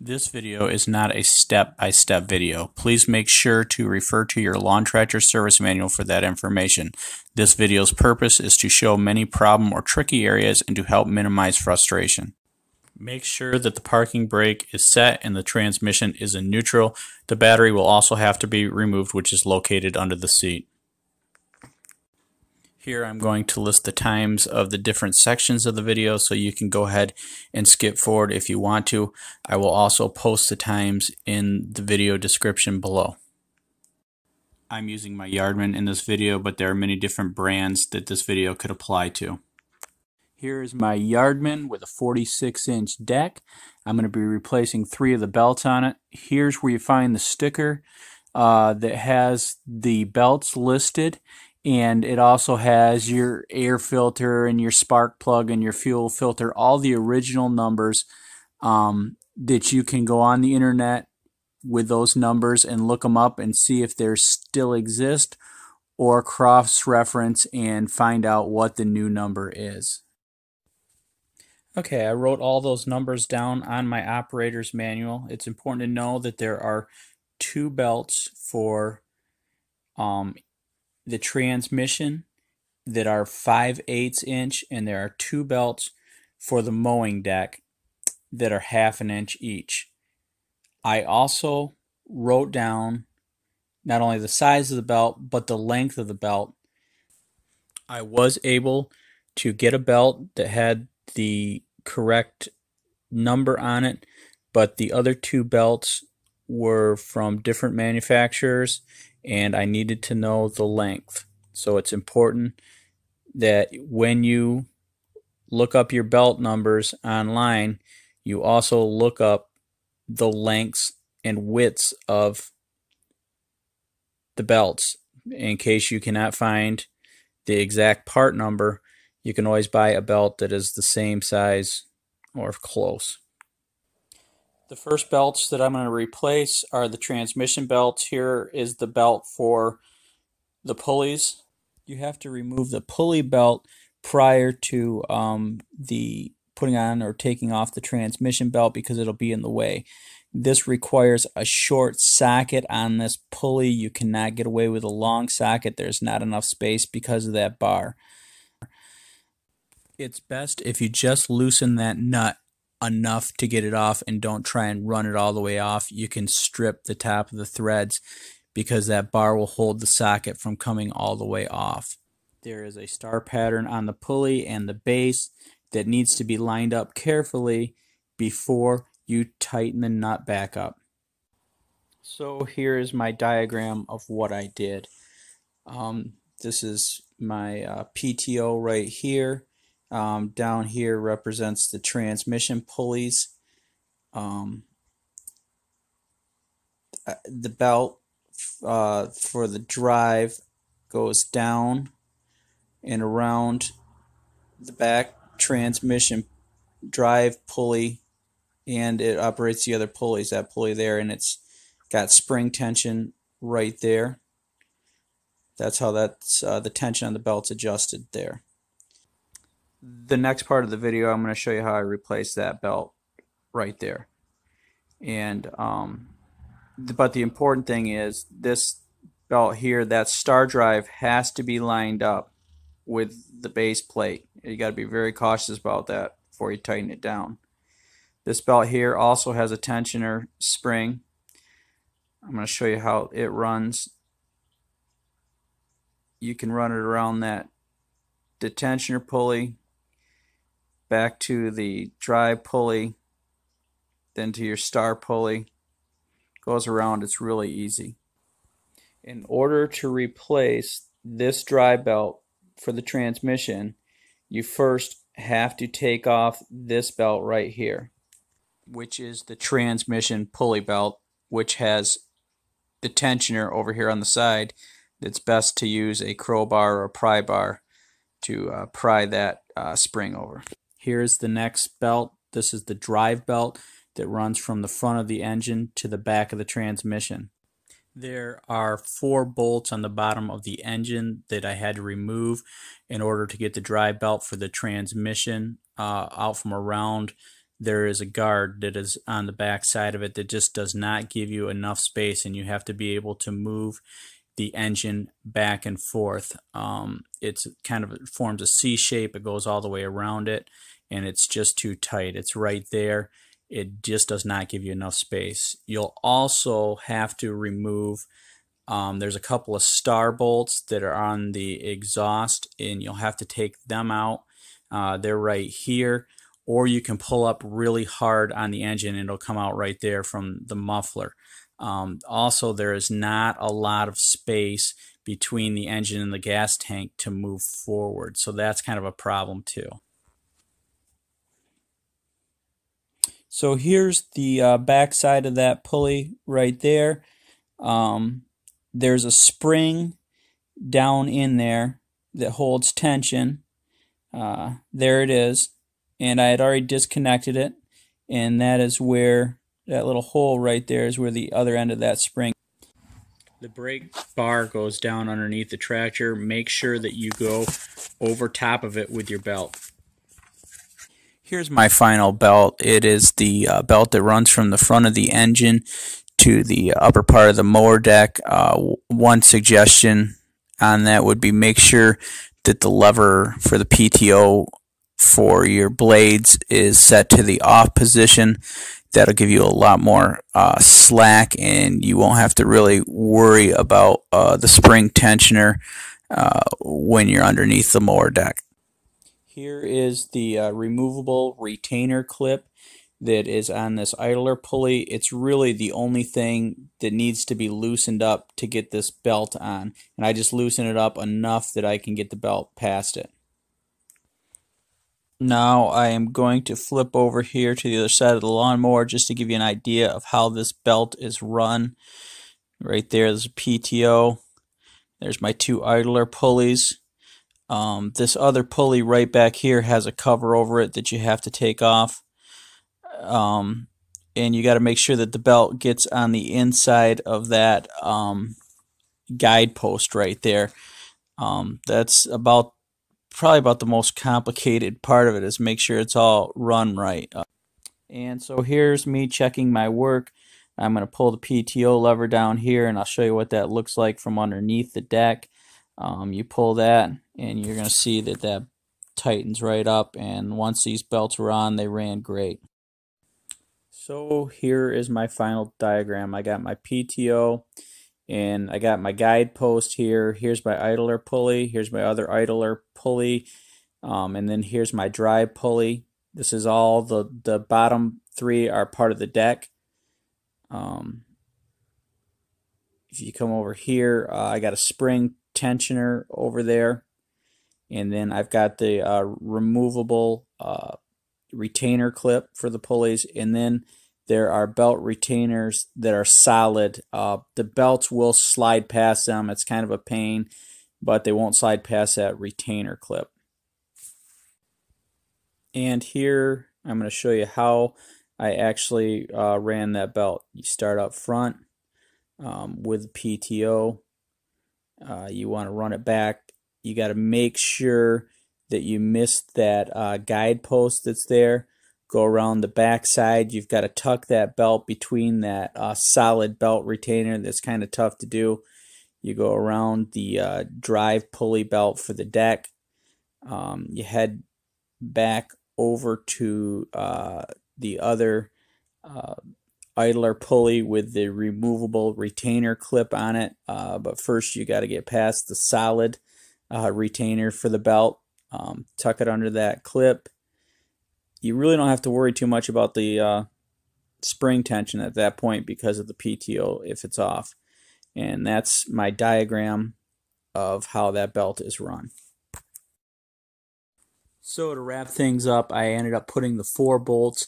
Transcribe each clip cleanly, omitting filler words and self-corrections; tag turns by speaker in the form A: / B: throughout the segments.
A: This video is not a step-by-step video. Please make sure to refer to your lawn tractor service manual for that information. This video's purpose is to show many problem or tricky areas and to help minimize frustration. Make sure that the parking brake is set and the transmission is in neutral. The battery will also have to be removed, which is located under the seat. Here I'm going to list the times of the different sections of the video, so you can go ahead and skip forward if you want to. I will also post the times in the video description below. I'm using my Yardman in this video, but there are many different brands that this video could apply to. Here is my Yardman with a 46-inch deck. I'm going to be replacing 3 of the belts on it. Here's where you find the sticker that has the belts listed. And it also has your air filter and your spark plug and your fuel filter, all the original numbers that you can go on the internet with those numbers and look them up and see if they still exist, or cross-reference and find out what the new number is. Okay, I wrote all those numbers down on my operator's manual. It's important to know that there are 2 belts for the transmission that are 5/8 inch, and there are 2 belts for the mowing deck that are 1/2 inch each. I also wrote down not only the size of the belt but the length of the belt. I was able to get a belt that had the correct number on it, but the other 2 belts were from different manufacturers, and I needed to know the length. So it's important that when you look up your belt numbers online, you also look up the lengths and widths of the belts. In case you cannot find the exact part number, you can always buy a belt that is the same size or close. The first belts that I'm going to replace are the transmission belts. Here is the belt for the pulleys. You have to remove the pulley belt prior to the putting on or taking off the transmission belt because it'll be in the way. This requires a short socket on this pulley. You cannot get away with a long socket. There's not enough space because of that bar. It's best if you just loosen that nut enough to get it off and don't try and run it all the way off. You can strip the top of the threads because that bar will hold the socket from coming all the way off. There is a star pattern on the pulley and the base that needs to be lined up carefully before you tighten the nut back up. So here is my diagram of what I did. This is my PTO right here. Down here represents the transmission pulleys. The belt for the drive goes down and around the back transmission drive pulley, and it operates the other pulleys, that pulley there, and it's got spring tension right there. That's how the tension on the belt's adjusted there. The next part of the video, I'm going to show you how I replace that belt right there. And but the important thing is this belt here, that star drive has to be lined up with the base plate. You got to be very cautious about that before you tighten it down. This belt here also has a tensioner spring. I'm going to show you how it runs. You can run it around that tensioner pulley, back to the drive pulley, then to your star pulley. Goes around. It's really easy. In order to replace this drive belt for the transmission, you first have to take off this belt right here, which is the transmission pulley belt, which has the tensioner over here on the side. It's best to use a crowbar or a pry bar to pry that spring over. Here's the next belt. This is the drive belt that runs from the front of the engine to the back of the transmission. There are 4 bolts on the bottom of the engine that I had to remove in order to get the drive belt for the transmission out from around there is a guard that is on the back side of it that just does not give you enough space, and you have to be able to move the engine back and forth. It's kind of, it forms a C shape, it goes all the way around it, and it's just too tight. It's right there. It just does not give you enough space. You'll also have to remove, there's a couple of star bolts that are on the exhaust, and you'll have to take them out. They're right here, or you can pull up really hard on the engine and it'll come out right there from the muffler. Also, there is not a lot of space between the engine and the gas tank to move forward, so that's kind of a problem too. So here's the back side of that pulley right there. There's a spring down in there that holds tension. There it is, and I had already disconnected it, and that is where that little hole right there is where the other end of that spring. The brake bar goes down underneath the tractor. Make sure that you go over top of it with your belt. Here's my final belt. It is the belt that runs from the front of the engine to the upper part of the mower deck. One suggestion on that would be make sure that the lever for the PTO for your blades is set to the off position. That'll give you a lot more slack, and you won't have to really worry about the spring tensioner when you're underneath the mower deck. Here is the removable retainer clip that is on this idler pulley. It's really the only thing that needs to be loosened up to get this belt on, and I just loosen it up enough that I can get the belt past it. Now I am going to flip over here to the other side of the lawnmower just to give you an idea of how this belt is run. Right there's a PTO. There's my two idler pulleys. This other pulley right back here has a cover over it that you have to take off. And you got to make sure that the belt gets on the inside of that guide post right there. That's probably about the most complicated part of it, is make sure it's all run right. And so here's me checking my work. I'm going to pull the PTO lever down here, and I'll show you what that looks like from underneath the deck. You pull that, and you're going to see that that tightens right up, and once these belts were on, they ran great. So here is my final diagram. I got my PTO, and I got my guide post here. Here's my idler pulley. Here's my other idler pulley. And then here's my drive pulley. This is all the bottom three are part of the deck. If you come over here, I got a spring tensioner over there. And then I've got the removable retainer clip for the pulleys. And then there are belt retainers that are solid. The belts will slide past them. It's kind of a pain, but they won't slide past that retainer clip. And here I'm going to show you how I actually ran that belt. You start up front with PTO. You want to run it back. You got to make sure that you missed that guide post that's there. Go around the back side. You've got to tuck that belt between that solid belt retainer. That's kind of tough to do. You go around the drive pulley belt for the deck. You head back over to the other idler pulley with the removable retainer clip on it. But first you got to get past the solid retainer for the belt. Tuck it under that clip. You really don't have to worry too much about the spring tension at that point because of the PTO if it's off. And that's my diagram of how that belt is run. So to wrap things up, I ended up putting the 4 bolts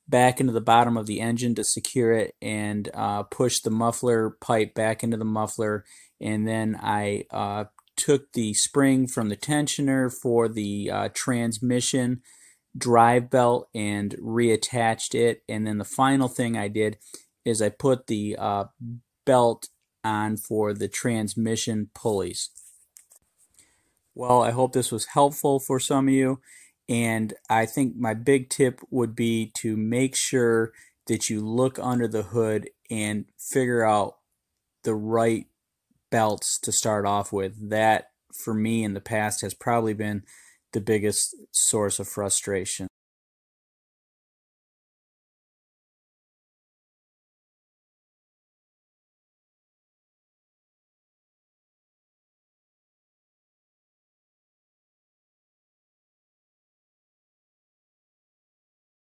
A: back into the bottom of the engine to secure it, and push the muffler pipe back into the muffler, and then I took the spring from the tensioner for the transmission drive belt and reattached it. And then the final thing I did is I put the belt on for the transmission pulleys. Well, I hope this was helpful for some of you, And I think my big tip would be to make sure that you look under the hood and figure out the right belts to start off with. That, for me in the past, has probably been the biggest source of frustration.